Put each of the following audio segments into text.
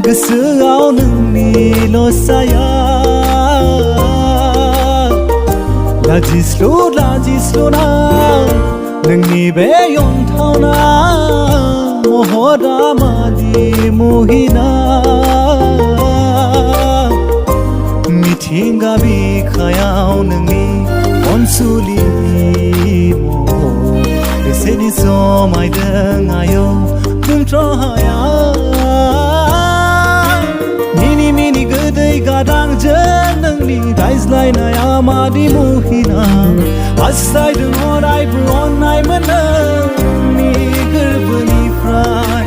गोसोआव नोंनिल' साया लाजिस्लुना नोंनि बे अनथावना महरा मादि मुहिना मिथिंगा बिखायाव नोंनि अनसुलि महर बेसेदि समायदों आयौ बुंथ्र' हाया मिनि गोदै गारांजों नोंनि रायज्लायनाया मादि मुहिना हास्थायदों अरायबो अननाय मोनो नोंनि गोरबोनिफ्राय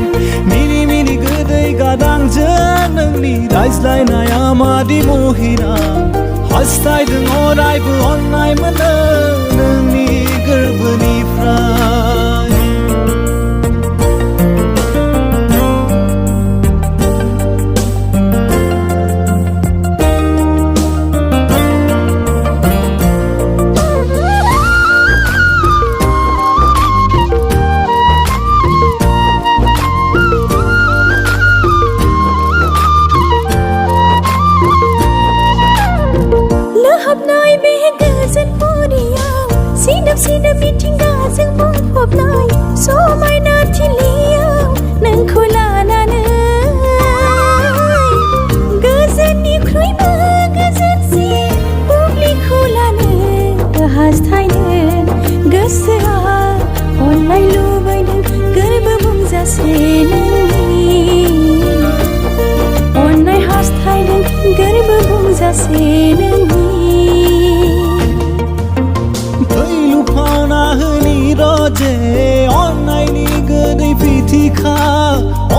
मिनि गोदै गारांजों नोंनि रायज्लायनाया मादि मुहिना हास्थायदों अरायबो अननाय मोनो नोंनि गोरबोनिफ्राय सिदोब मिथिंगाजों बुंफबनाय समायना थिलियाव नोंखौ लानानै गोजोननिख्रुइबो गोजोनसिन बुब्लिखौ लानो हास्थायदों गोसोआ अननाय लुबैदों गोरबो बुंजासे नोंनि अननाय हास्थायदों गोरबो बुंजासे नोंनि जे अननायनि गोदै फिथिखा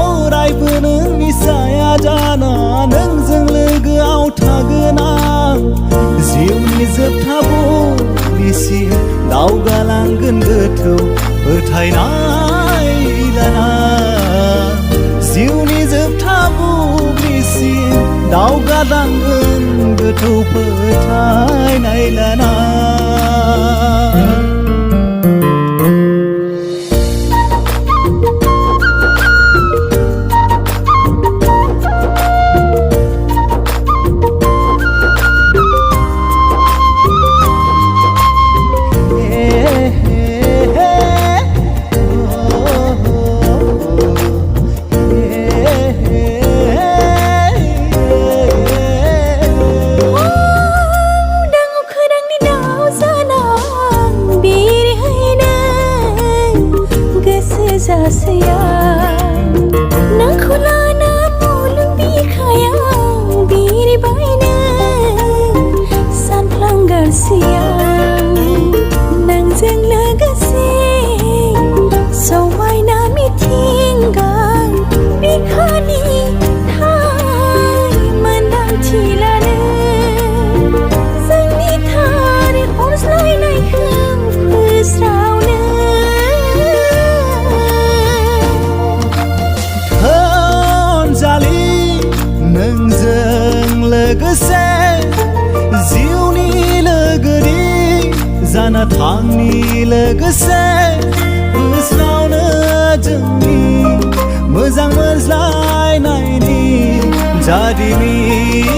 अरायबो नोंनि साया जाना नोंजों लोगोआव थागोन आं जिउनि जोबथा बुब्लिसिम दावगालांगोन गोथौ फोथायनाय लाना जिउनि जोबथा बुब्लिसिम दावगालांगोन गोथौ फोथायनाय लाना जासैया नोंखौ लाना मुलुग बिखायाव बिरबायनो सानफ्लांगासिया नोंजों लोगोसे समायना मिथिंगा बिखानि थाय मोनदांथि लानो जोंनि थार अनज्लायनायखौ फोस्रावनो नोंजों लोगोसे जिउनि लोगोरि जाना थांनि लोगोसे बोस्रावनो जोंनि मोजां मोनज्लायनायनि जारिमिन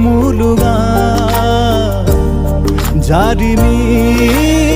मुलुगा जारिमिन